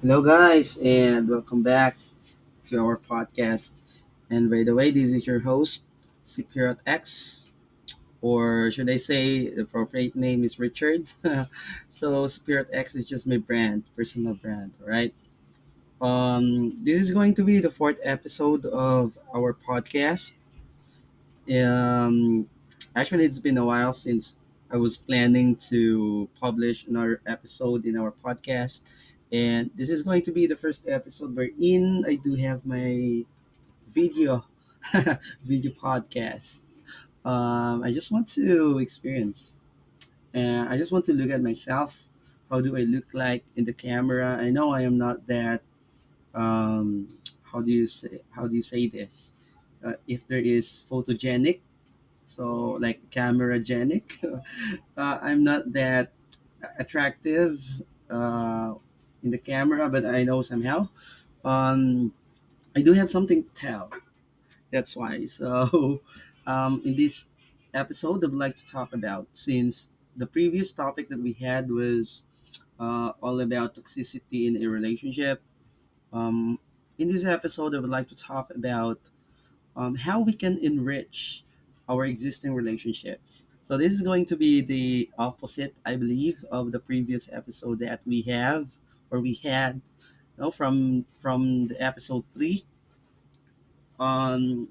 Hello, guys, and welcome back to our podcast. And by the way, this is your host, Cypriot X, or should I say the appropriate name is Richard? So, Spirit X is just my brand, personal brand, all right? This is going to be the fourth episode of our podcast. Um, Actually, it's been a while since I was planning to publish another episode in our podcast, and this is going to be the first episode wherein I do have my video video podcast. I just want to experience, and I just want to look at myself. How do I look like in the camera? I know I am not that. Um, how do you say this? If there is photogenic, so like cameragenic. I'm not that attractive uh, in the camera, but I know somehow. Um, I do have something to tell. That's why. So, in this episode, I'd like to talk about, since the previous topic that we had was all about toxicity in a relationship. Um, in this episode, I would like to talk about how we can enrich our existing relationships. So this is going to be the opposite, I believe, of the previous episode that we have or we had. From the episode three. Um,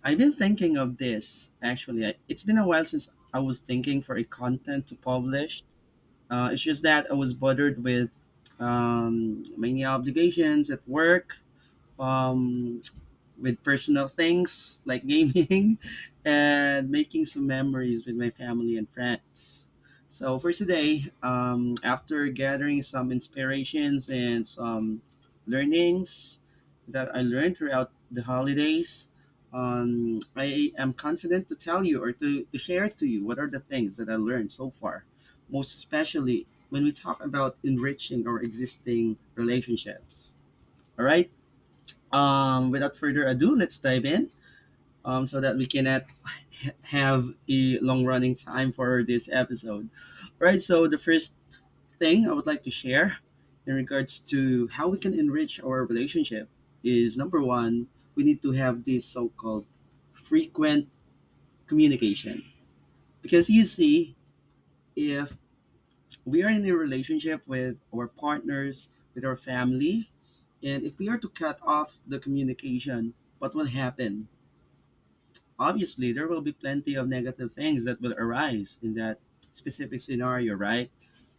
I've been thinking of this actually. It's been a while since I was thinking for a content to publish. It's just that I was bothered with many obligations at work. Um, with personal things like gaming and making some memories with my family and friends. So for today, after gathering some inspirations and some learnings that I learned throughout the holidays, I am confident to tell you or to share to you what are the things that I learned so far, most especially when we talk about enriching our existing relationships. All right. Without further ado, let's dive in so that we cannot have a long running time for this episode. All right, so the first thing I would like to share in regards to how we can enrich our relationship is number one, we need to have this so called frequent communication. Because you see, if we are in a relationship with our partners, with our family, and if we are to cut off the communication, what will happen? Obviously there will be plenty of negative things that will arise in that specific scenario, right?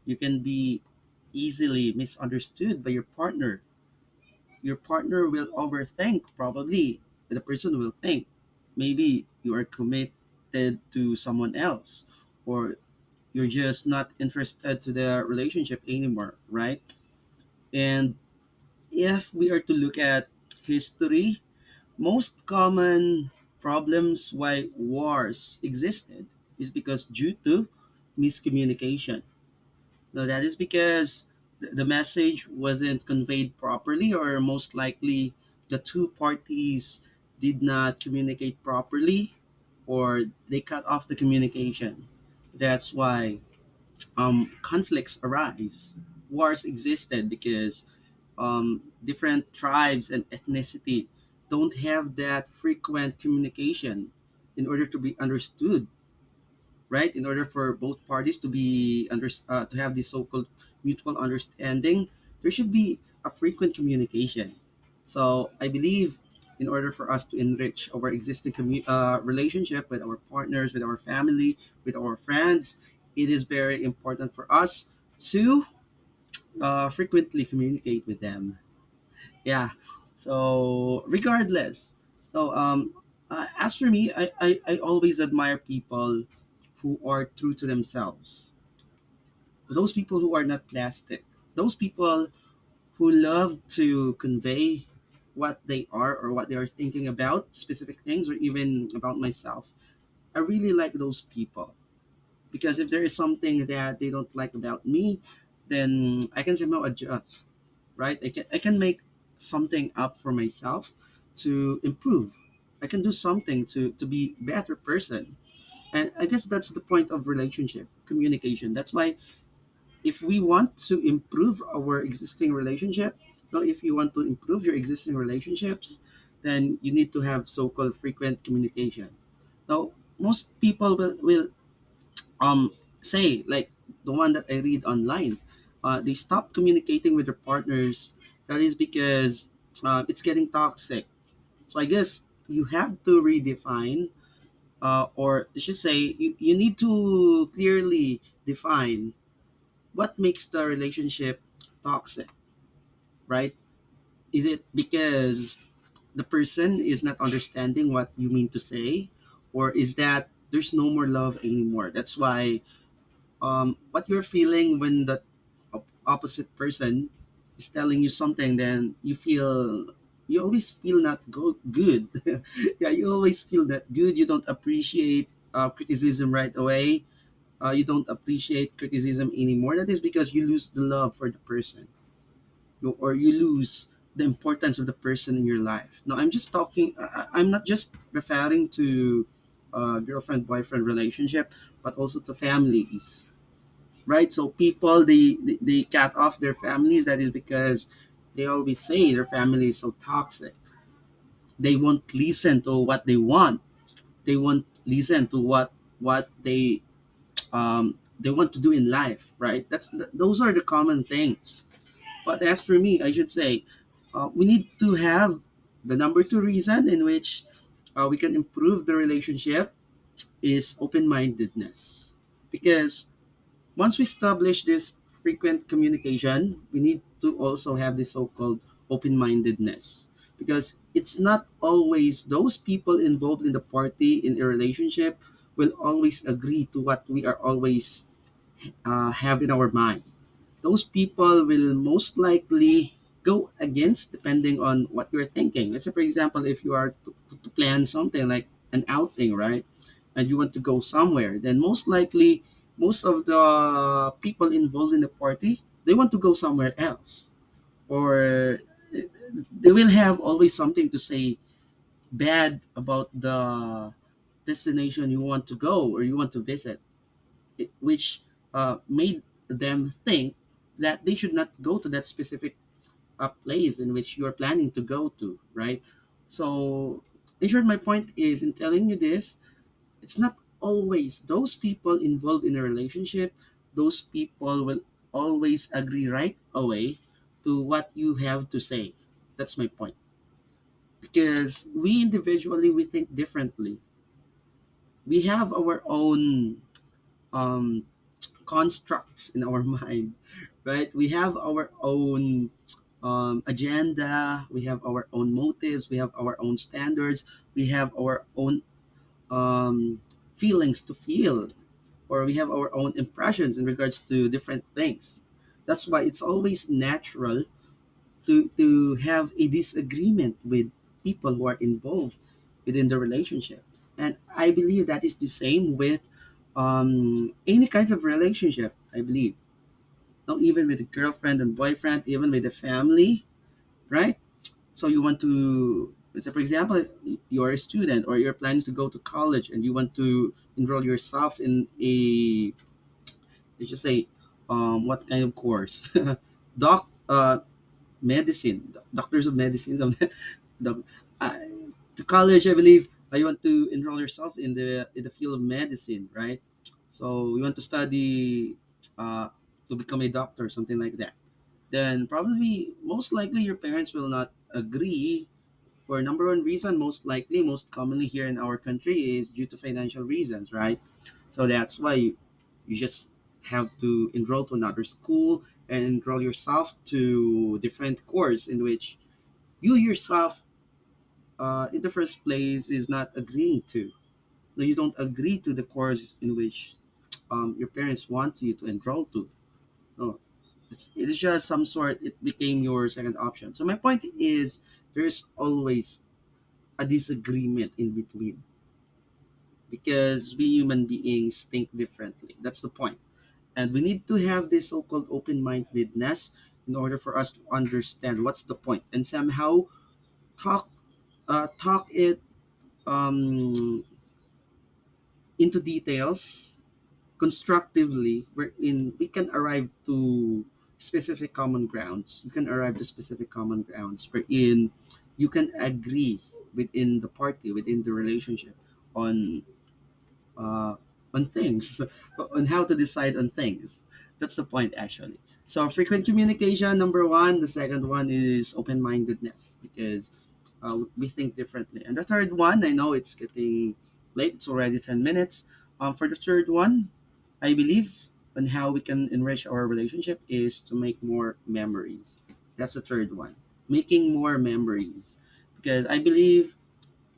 You can be easily misunderstood by your partner. Your partner will overthink, probably. The person will think maybe you are committed to someone else, or you're just not interested to the relationship anymore, right? And if we are to look at history, most common problems why wars existed is because due to miscommunication. Now that is because the message wasn't conveyed properly, or most likely the two parties did not communicate properly, or they cut off the communication. That's why conflicts arise. Wars existed because different tribes and ethnicity don't have that frequent communication in order to be understood, right? In order for both parties to to have this so-called mutual understanding, there should be a frequent communication. So I believe in order for us to enrich our existing relationship with our partners, with our family, with our friends, it is very important for us to frequently communicate with them. Yeah. So regardless, so as for me, I always admire people who are true to themselves. Those people who are not plastic. Those people who love to convey what they are or what they are thinking about specific things or even about myself. I really like those people because if there is something that they don't like about me, then I can somehow adjust, right? I can make something up for myself to improve. I can do something to be better person. And I guess that's the point of relationship, communication. That's why if we want to improve our existing relationship, no, if you want to improve your existing relationships, then you need to have so-called frequent communication. Now, most people will um say, like the one that I read online, they stop communicating with their partners. That is because it's getting toxic. So I guess you have to redefine, or I should say, you need to clearly define what makes the relationship toxic, right? Is it because the person is not understanding what you mean to say, or is that there's no more love anymore? That's why what you're feeling when the opposite person is telling you something, then you always feel not good. Yeah, you always feel that good. You don't appreciate criticism right away. You don't appreciate criticism anymore. That is because you lose the love for the person, or you lose the importance of the person in your life. No, I'm just talking. I'm not just referring to girlfriend boyfriend relationship, but also to families, right? So people, they cut off their families. That is because they always say their family is so toxic. They won't listen to what they want. They won't listen to what they want to do in life, right? Those are the common things. But as for me, I should say, we need to have the number two reason in which we can improve the relationship is open-mindedness. Because once we establish this frequent communication, we need to also have this so-called open-mindedness. Because it's not always those people involved in the party in a relationship will always agree to what we are always have in our mind. Those people will most likely go against depending on what you're thinking. Let's say, for example, if you are to plan something like an outing, right? And you want to go somewhere, then most likely, most of the people involved in the party, they want to go somewhere else. Or they will have always something to say bad about the destination you want to go or you want to visit, which made them think that they should not go to that specific place in which you are planning to go to, right? So, in short, my point is in telling you this, it's not always those people involved in a relationship, those people will always agree right away to what you have to say. That's my point. Because we individually, we think differently. We have our own um, constructs in our mind, right? We have our own agenda, we have our own motives, we have our own standards, we have our own um, feelings to feel, or we have our own impressions in regards to different things. That's why it's always natural to have a disagreement with people who are involved within the relationship. And I believe that is the same with any kinds of relationship, I believe. Not even with a girlfriend and boyfriend, even with a family, right? So you want to, so for example, you're a student or you're planning to go to college and you want to enroll yourself in a, let's just say, what kind of course? Medicine, doctors of medicine, the, uh, to college, I believe. You want to enroll yourself in the field of medicine, right? So you want to study uh, to become a doctor, something like that. Then probably, most likely, your parents will not agree for number one reason. Most likely, most commonly here in our country is due to financial reasons, right? So that's why you just have to enroll to another school and enroll yourself to different course in which you yourself in the first place is not agreeing to. No, you don't agree to the course in which your parents want you to enroll to. No, it is just some sort. It became your second option. So my point is, there's always a disagreement in between because we human beings think differently. That's the point, and we need to have this so-called open-mindedness in order for us to understand what's the point and somehow talk talk it um, into details constructively, we can arrive to specific common grounds. You can arrive to specific common grounds wherein you can agree within the party, within the relationship, on uh, on things, on how to decide on things. That's the point, actually. So, frequent communication, number one. The second one is open mindedness, because we think differently. And the third one, I know it's getting late, it's already 10 minutes. For the third one, I believe on how we can enrich our relationship is to make more memories. That's the third one. Making more memories. Because I believe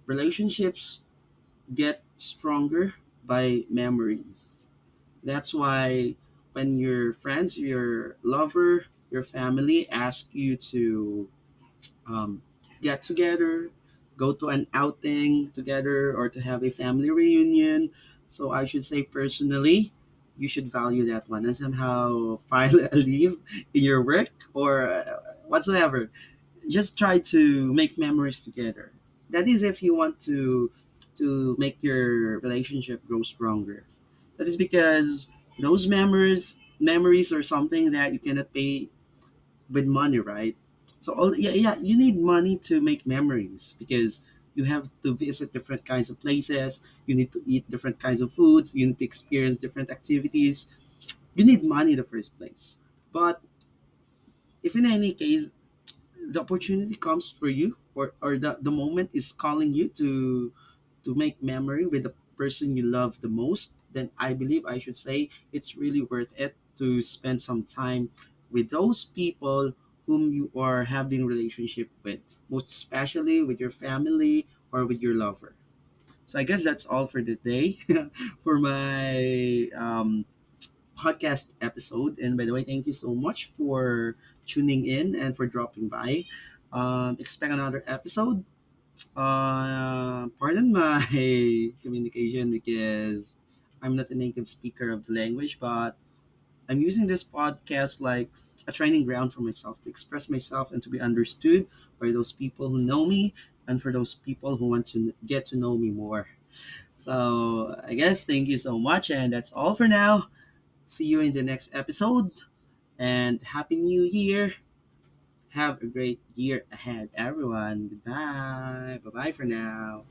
relationships get stronger by memories. That's why when your friends, your lover, your family ask you to um, get together, go to an outing together, or to have a family reunion. So I should say personally, you should value that one and somehow file a leave in your work or whatsoever. Just try to make memories together. That is if you want to make your relationship grow stronger. That is because those memories are something that you cannot pay with money, right? So yeah, you need money to make memories because you have to visit different kinds of places. You need to eat different kinds of foods. You need to experience different activities. You need money in the first place. But if in any case the opportunity comes for you, or the moment is calling you to make memory with the person you love the most, then I believe I should say it's really worth it to spend some time with those people whom you are having relationship with, most especially with your family or with your lover. So I guess that's all for the day for my podcast episode. And by the way, thank you so much for tuning in and for dropping by. Expect another episode. Pardon my communication because I'm not a native speaker of the language, but I'm using this podcast like a training ground for myself to express myself and to be understood by those people who know me and for those people who want to get to know me more. So I guess thank you so much, and that's all for now. See you in the next episode, and Happy New Year. Have a great year ahead, everyone. Goodbye. Bye bye for now.